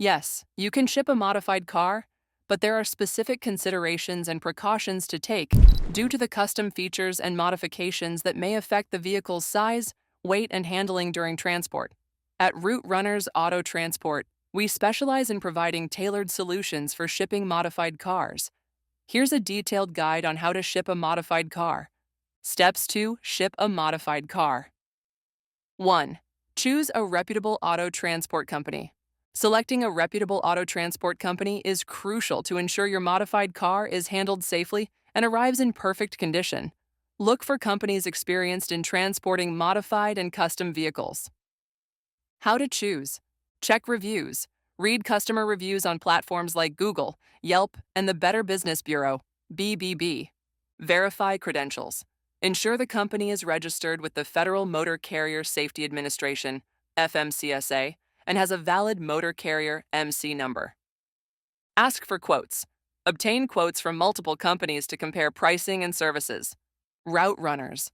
Yes, you can ship a modified car, but there are specific considerations and precautions to take due to the custom features and modifications that may affect the vehicle's size, weight, and handling during transport. At Route Runners Auto Transport, we specialize in providing tailored solutions for shipping modified cars. Here's a detailed guide on how to ship a modified car. Steps to ship a modified car. 1. Choose a reputable auto transport company. Selecting a reputable auto transport company is crucial to ensure your modified car is handled safely and arrives in perfect condition. Look for companies experienced in transporting modified and custom vehicles. How to choose. Check reviews. Read customer reviews on platforms like Google, Yelp, and the Better Business Bureau, BBB. Verify credentials. Ensure the company is registered with the Federal Motor Carrier Safety Administration, FMCSA, and has a valid motor carrier MC number. Ask for quotes. Obtain quotes from multiple companies to compare pricing and services. Route Runners.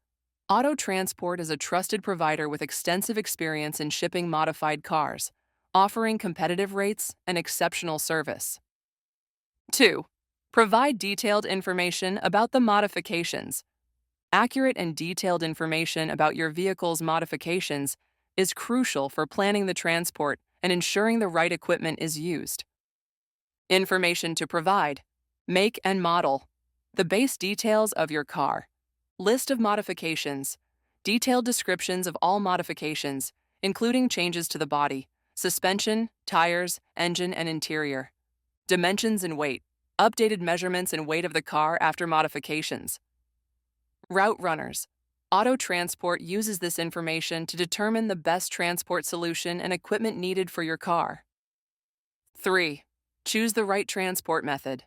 Auto Transport is a trusted provider with extensive experience in shipping modified cars, offering competitive rates and exceptional service. 2. Provide detailed information about the modifications. Accurate and detailed information about your vehicle's modifications is crucial for planning the transport and ensuring the right equipment is used. Information to provide. Make and model. The base details of your car. List of modifications. Detailed descriptions of all modifications, including changes to the body, suspension, tires, engine, and interior. Dimensions and weight. Updated measurements and weight of the car after modifications. Route Runners. Auto Transport uses this information to determine the best transport solution and equipment needed for your car. 3. Choose the right transport method.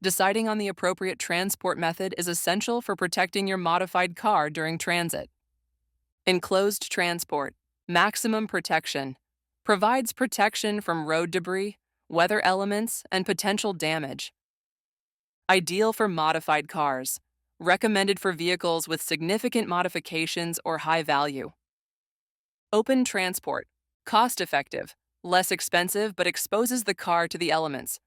Deciding on the appropriate transport method is essential for protecting your modified car during transit. Enclosed transport, maximum protection, provides protection from road debris, weather elements, and potential damage. Ideal for modified cars. Recommended for vehicles with significant modifications or high value. Open transport. Cost-effective, less expensive but exposes the car to the elements.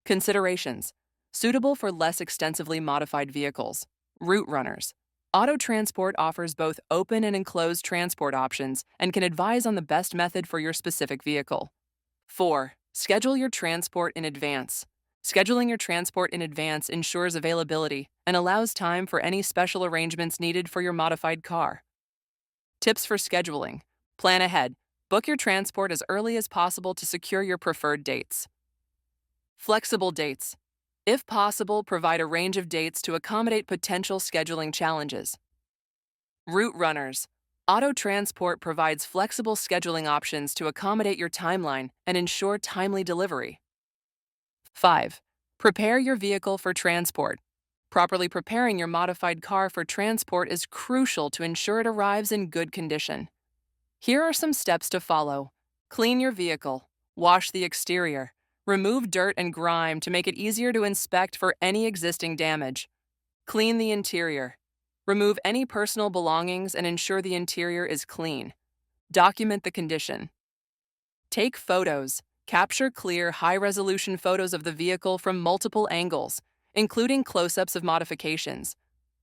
Considerations. Suitable for less extensively modified vehicles. Route Runners. Auto Transport offers both open and enclosed transport options and can advise on the best method for your specific vehicle. 4. Schedule your transport in advance. Scheduling your transport in advance ensures availability and allows time for any special arrangements needed for your modified car. Tips for scheduling. Plan ahead. Book your transport as early as possible to secure your preferred dates. Flexible dates. If possible, provide a range of dates to accommodate potential scheduling challenges. Route Runners. Auto Transport provides flexible scheduling options to accommodate your timeline and ensure timely delivery. 5. Prepare your vehicle for transport. Properly preparing your modified car for transport is crucial to ensure it arrives in good condition. Here are some steps to follow. Clean your vehicle. Wash the exterior. Remove dirt and grime to make it easier to inspect for any existing damage. Clean the interior. Remove any personal belongings and ensure the interior is clean. Document the condition. Take photos. Capture clear, high-resolution photos of the vehicle from multiple angles, including close-ups of modifications.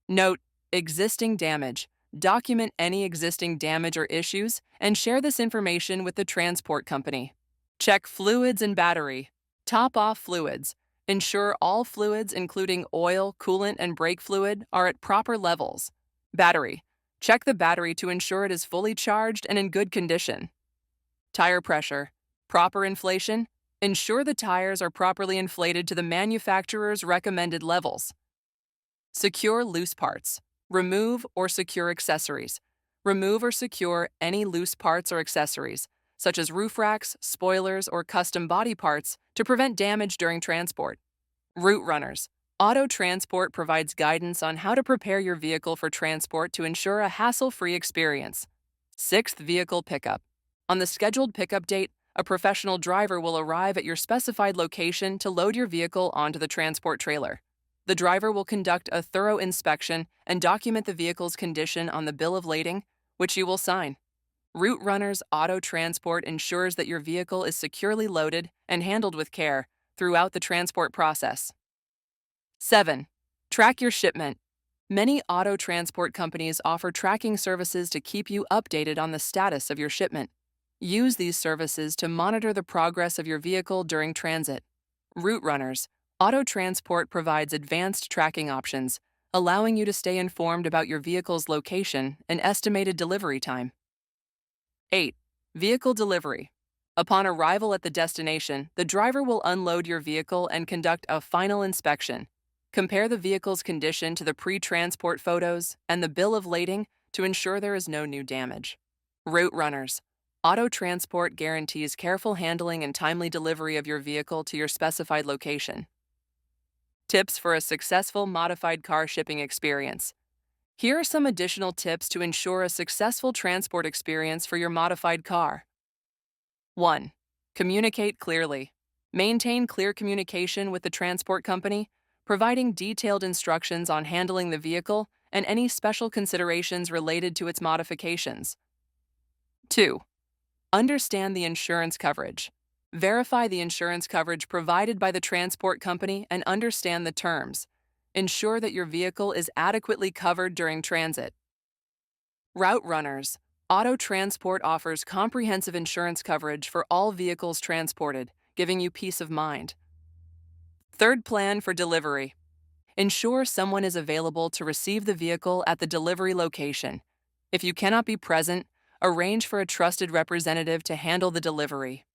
Note existing damage. Document any existing damage or issues and share this information with the transport company. Check fluids and battery. Top off fluids. Ensure all fluids, including oil, coolant, and brake fluid, are at proper levels. Battery. Check the battery to ensure it is fully charged and in good condition. Tire pressure. Proper inflation. Ensure the tires are properly inflated to the manufacturer's recommended levels. Secure loose parts. Remove or secure accessories. Remove or secure any loose parts or accessories, such as roof racks, spoilers, or custom body parts, to prevent damage during transport. Route Runners. Auto Transport provides guidance on how to prepare your vehicle for transport to ensure a hassle-free experience. 6th Vehicle Pickup. On the scheduled pickup date, a professional driver will arrive at your specified location to load your vehicle onto the transport trailer. The driver will conduct a thorough inspection and document the vehicle's condition on the bill of lading, which you will sign. Route Runner's auto transport ensures that your vehicle is securely loaded and handled with care throughout the transport process. 7. Track your shipment. Many auto transport companies offer tracking services to keep you updated on the status of your shipment. Use these services to monitor the progress of your vehicle during transit. Route Runners Auto Transport provides advanced tracking options, allowing you to stay informed about your vehicle's location and estimated delivery time. 8. Vehicle delivery. Upon arrival at the destination, the driver will unload your vehicle and conduct a final inspection. Compare the vehicle's condition to the pre-transport photos and the bill of lading to ensure there is no new damage. Route Runners Auto Transport guarantees careful handling and timely delivery of your vehicle to your specified location. Tips for a successful modified car shipping experience. Here are some additional tips to ensure a successful transport experience for your modified car. 1. Communicate clearly. Maintain clear communication with the transport company, providing detailed instructions on handling the vehicle and any special considerations related to its modifications. 2. Understand the insurance coverage. Verify the insurance coverage provided by the transport company and understand the terms. Ensure that your vehicle is adequately covered during transit. Route Runners Auto Transport offers comprehensive insurance coverage for all vehicles transported, giving you peace of mind. Third, plan for delivery. Ensure someone is available to receive the vehicle at the delivery location. If you cannot be present, arrange for a trusted representative to handle the delivery.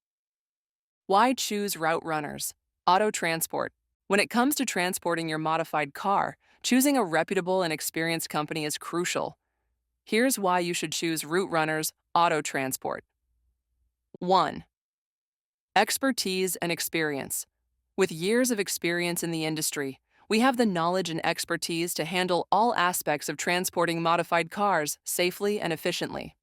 Why choose Route Runners Auto Transport? When it comes to transporting your modified car, choosing a reputable and experienced company is crucial. Here's why you should choose Route Runners Auto Transport. 1. Expertise and experience. With years of experience in the industry, we have the knowledge and expertise to handle all aspects of transporting modified cars safely and efficiently.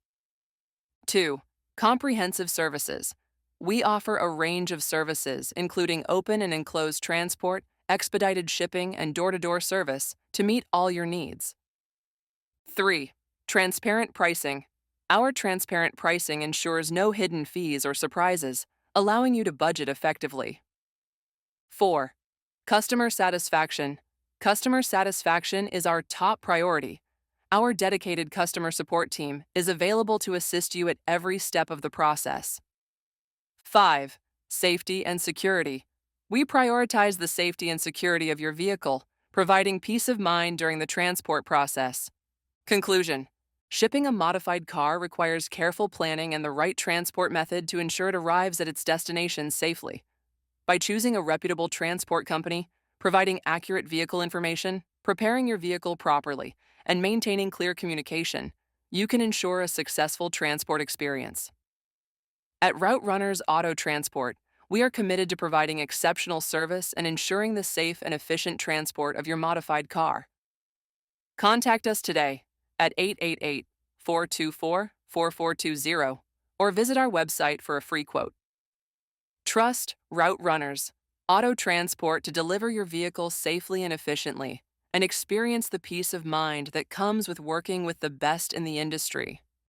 2. Comprehensive services. We offer a range of services, including open and enclosed transport, expedited shipping, and door-to-door service to meet all your needs. 3. Transparent pricing. Our transparent pricing ensures no hidden fees or surprises, allowing you to budget effectively. 4. Customer satisfaction. Customer satisfaction is our top priority. Our dedicated customer support team is available to assist you at every step of the process. 5. Safety and security. We prioritize the safety and security of your vehicle, providing peace of mind during the transport process. Conclusion. Shipping a modified car requires careful planning and the right transport method to ensure it arrives at its destination safely. By choosing a reputable transport company, providing accurate vehicle information, preparing your vehicle properly, and maintaining clear communication, you can ensure a successful transport experience. At Route Runners Auto Transport, we are committed to providing exceptional service and ensuring the safe and efficient transport of your modified car. Contact us today at 888-424-4420 or visit our website for a free quote. Trust Route Runners Auto Transport to deliver your vehicle safely and efficiently, and experience the peace of mind that comes with working with the best in the industry.